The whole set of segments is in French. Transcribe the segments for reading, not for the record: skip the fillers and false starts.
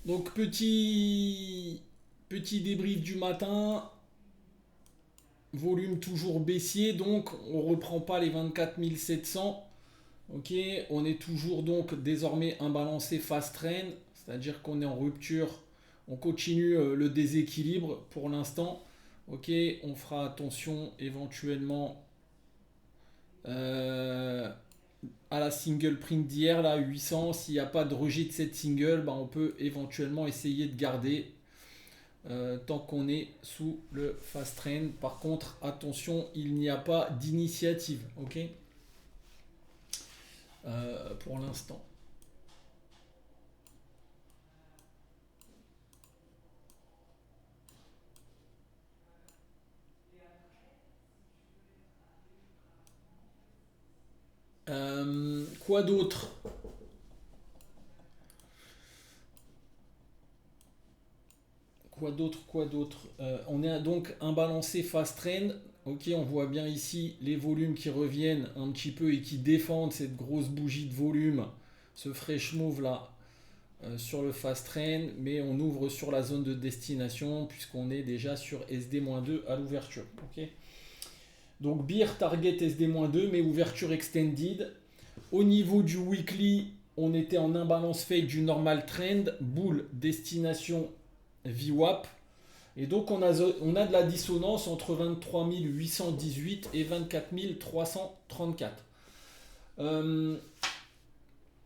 Donc petit débrief du matin, volume toujours baissier, donc on reprend pas les 24 700. Ok, on est toujours donc désormais imbalancé fast trend, c'est-à-dire qu'on est en rupture, on continue le déséquilibre pour l'instant. Ok, on fera attention éventuellement euh, à la single print d'hier, là 800. S'il n'y a pas de rejet de cette single, bah, on peut éventuellement essayer de garder tant qu'on est sous le fast trend. Par contre, attention, il n'y a pas d'initiative. Ok, pour l'instant. Quoi d'autre? Quoi d'autre? Quoi d'autre? On est donc un balancé fast trend. Ok, on voit bien ici les volumes qui reviennent un petit peu et qui défendent cette grosse bougie de volume, ce fresh move là sur le fast trend, mais on ouvre sur la zone de destination puisqu'on est déjà sur SD-2 à l'ouverture. Ok, donc beer target SD-2, mais ouverture extended. Au niveau du weekly, on était en imbalance fake du normal trend, bull destination VWAP. Et donc on a de la dissonance entre 23 818 et 24 334. Euh,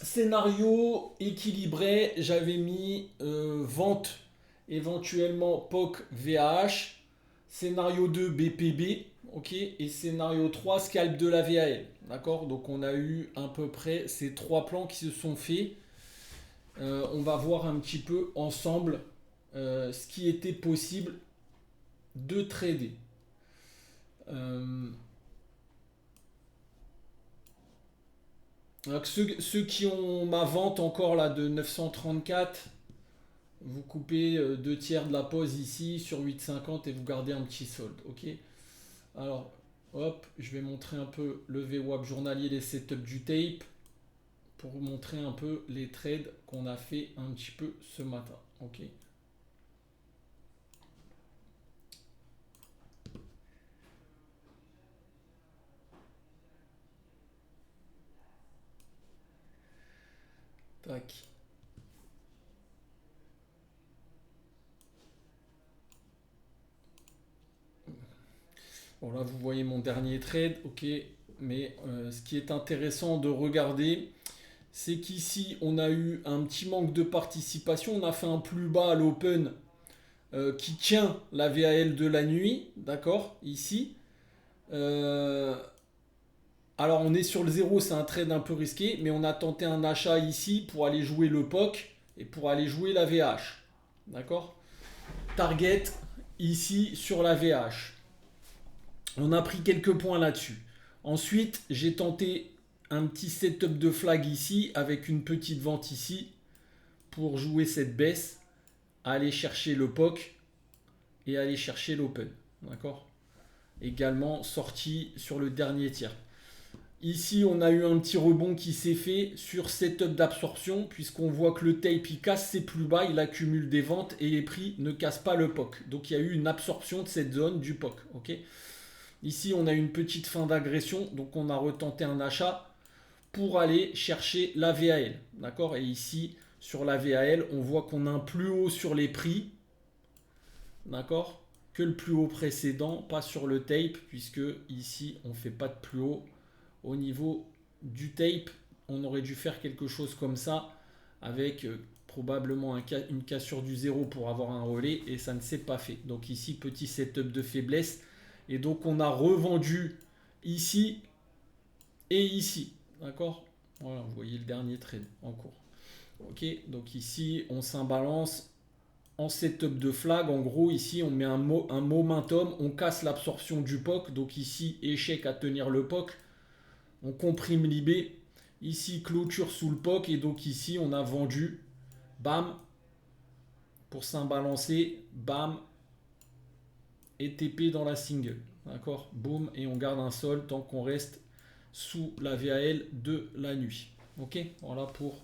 Scénario équilibré, j'avais mis vente éventuellement POC VAH, scénario 2 BPB, ok, et scénario 3 scalp de la VAL. D'accord, donc on a eu à peu près ces trois plans qui se sont faits. On va voir un petit peu ensemble ce qui était possible de trader. Euh, donc ceux qui ont ma vente encore là de 934, vous coupez deux tiers de la pause ici sur 8,50 et vous gardez un petit solde. Ok. Alors, hop, je vais montrer un peu le VWAP journalier, les setups du tape pour vous montrer un peu les trades qu'on a fait un petit peu ce matin. Ok. Tac. Bon là vous voyez mon dernier trade, ok. Mais ce qui est intéressant de regarder, c'est qu'ici on a eu un petit manque de participation. On a fait un plus bas à l'open qui tient la VAL de la nuit, d'accord, ici. Euh, alors on est sur le zéro, c'est un trade un peu risqué, mais on a tenté un achat ici pour aller jouer le POC et pour aller jouer la VH. D'accord. Target ici sur la VH. On a pris quelques points là-dessus. Ensuite, j'ai tenté un petit setup de flag ici avec une petite vente ici pour jouer cette baisse, aller chercher le POC et aller chercher l'open. D'accord. Également sorti sur le dernier tiers. Ici, on a eu un petit rebond qui s'est fait sur setup d'absorption, puisqu'on voit que le tape il casse ses plus bas, il accumule des ventes et les prix ne cassent pas le POC. Donc il y a eu une absorption de cette zone du POC. Ok. Ici, on a une petite fin d'agression, donc on a retenté un achat pour aller chercher la VAL. D'accord. Et ici, sur la VAL, on voit qu'on a un plus haut sur les prix. D'accord, que le plus haut précédent, pas sur le tape, puisque ici, on ne fait pas de plus haut au niveau du tape. On aurait dû faire quelque chose comme ça avec probablement une cassure du zéro pour avoir un relais et ça ne s'est pas fait. Donc ici, petit setup de faiblesse. Et donc on a revendu ici et ici. D'accord. Voilà, vous voyez le dernier trade en cours. Ok, donc ici on s'imbalance en setup de flag. En gros, ici on met un momentum, on casse l'absorption du POC. Donc ici, échec à tenir le POC. On comprime l'IB. Ici, clôture sous le POC. Et donc ici, on a vendu. Bam. Pour s'imbalancer. Bam. Et TP dans la single. D'accord. Boum. Et on garde un sol tant qu'on reste sous la VAL de la nuit. Ok. Voilà pour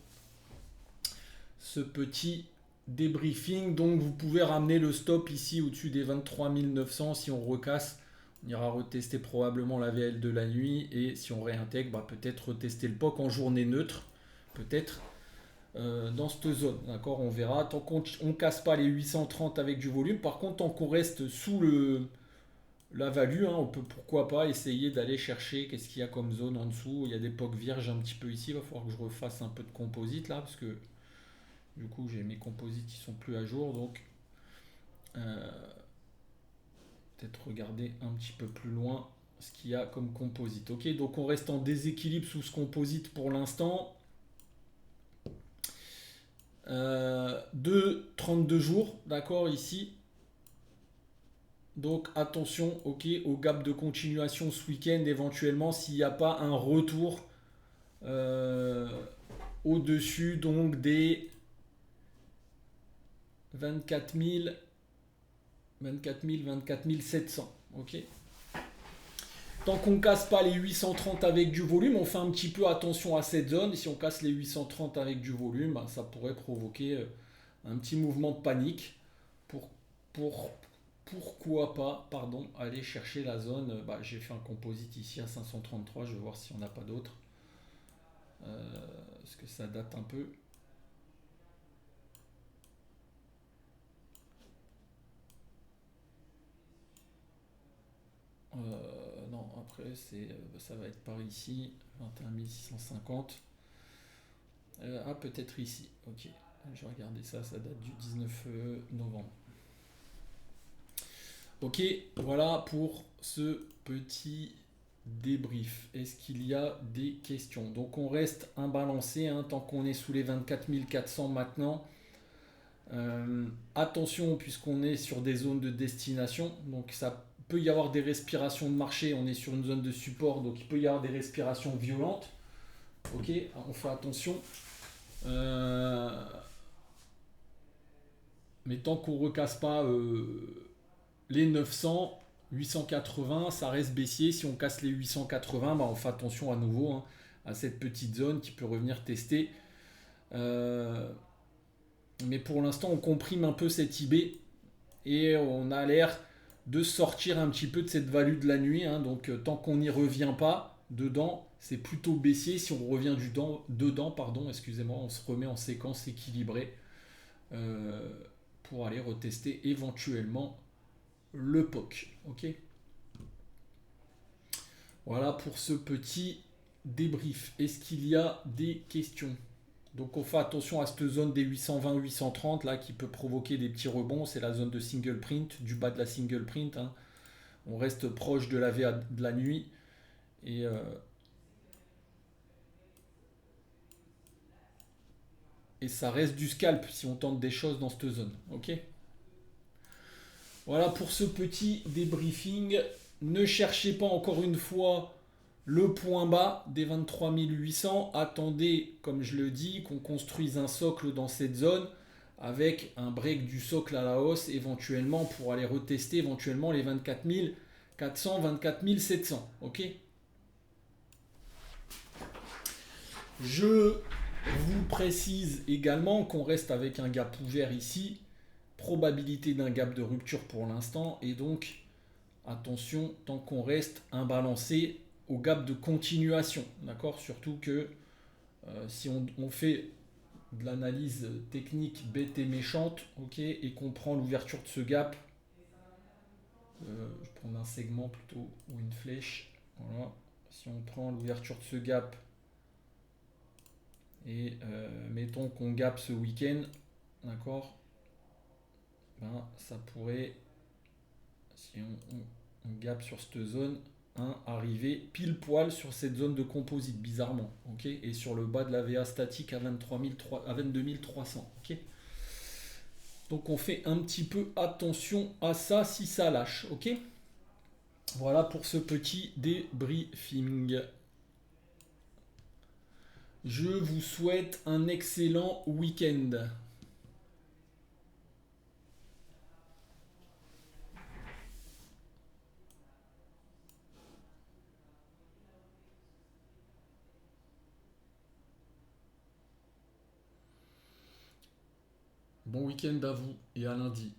ce petit débriefing. Donc vous pouvez ramener le stop ici au-dessus des 23 900. Si on recasse, on ira retester probablement la VL de la nuit. Et si on réintègre, bah, peut-être retester le POC en journée neutre. Peut-être dans cette zone. D'accord, on verra. Tant qu'on ne casse pas les 830 avec du volume. Par contre, tant qu'on reste sous la value, hein, on peut pourquoi pas essayer d'aller chercher qu'est-ce qu'il y a comme zone en dessous. Il y a des POC vierges un petit peu ici. Il va falloir que je refasse un peu de composite là. Parce que du coup, j'ai mes composites qui sont plus à jour. Donc, euh, peut-être regarder un petit peu plus loin ce qu'il y a comme composite. Ok, donc on reste en déséquilibre sous ce composite pour l'instant. 32 jours, d'accord, ici. Donc attention, ok, au gap de continuation ce week-end, éventuellement, s'il n'y a pas un retour euh, au-dessus donc des 24 000, 24 700, ok. Tant qu'on ne casse pas les 830 avec du volume, on fait un petit peu attention à cette zone. Et si on casse les 830 avec du volume, bah, ça pourrait provoquer un petit mouvement de panique pour, pour pourquoi pas, pardon, aller chercher la zone. Bah, j'ai fait un composite ici à 533, je vais voir si on n'a pas d'autres. Parce que ça date un peu. Non, après ça va être par ici, 21 650. Ah, peut-être ici, ok. Je vais regarder ça, ça date du 19 novembre. Ok, voilà pour ce petit débrief. Est-ce qu'il y a des questions? Donc on reste imbalancé hein, tant qu'on est sous les 24 400 maintenant. Attention puisqu'on est sur des zones de destination, donc ça peut y avoir des respirations de marché, on est sur une zone de support, donc il peut y avoir des respirations violentes. Ok, on fait attention. Mais tant qu'on ne recasse pas les 900, 880, ça reste baissier. Si on casse les 880, bah on fait attention à nouveau hein, à cette petite zone qui peut revenir tester. Mais pour l'instant, on comprime un peu cette IB et on a l'air de sortir un petit peu de cette value de la nuit. Hein. Donc tant qu'on n'y revient pas dedans, c'est plutôt baissier. Si on revient dedans, pardon, excusez-moi, on se remet en séquence équilibrée pour aller retester éventuellement le POC. Ok. Voilà pour ce petit débrief. Est-ce qu'il y a des questions? Donc on fait attention à cette zone des 820-830 là qui peut provoquer des petits rebonds. C'est la zone de single print, du bas de la single print. Hein. On reste proche de la VA de la nuit. Et, et ça reste du scalp si on tente des choses dans cette zone. Ok. Voilà pour ce petit débriefing. Ne cherchez pas encore une fois le point bas des 23 800. Attendez, comme je le dis, qu'on construise un socle dans cette zone avec un break du socle à la hausse éventuellement pour aller retester éventuellement les 24 400, 24 700. Ok. Je vous précise également qu'on reste avec un gap ouvert ici. Probabilité d'un gap de rupture pour l'instant et donc attention tant qu'on reste imbalancé au gap de continuation, d'accord. Surtout que si on fait de l'analyse technique bête et méchante, ok, et qu'on prend l'ouverture de ce gap, je prends un segment plutôt ou une flèche, voilà. Si on prend l'ouverture de ce gap et mettons qu'on gap ce week-end, d'accord, ben, ça pourrait, si on gap sur cette zone, arriver pile poil sur cette zone de composite, bizarrement, ok, et sur le bas de la VA statique à 22 300, ok. Donc on fait un petit peu attention à ça si ça lâche, ok. Voilà pour ce petit débriefing. Je vous souhaite un excellent week-end. Bon week-end à vous et à lundi.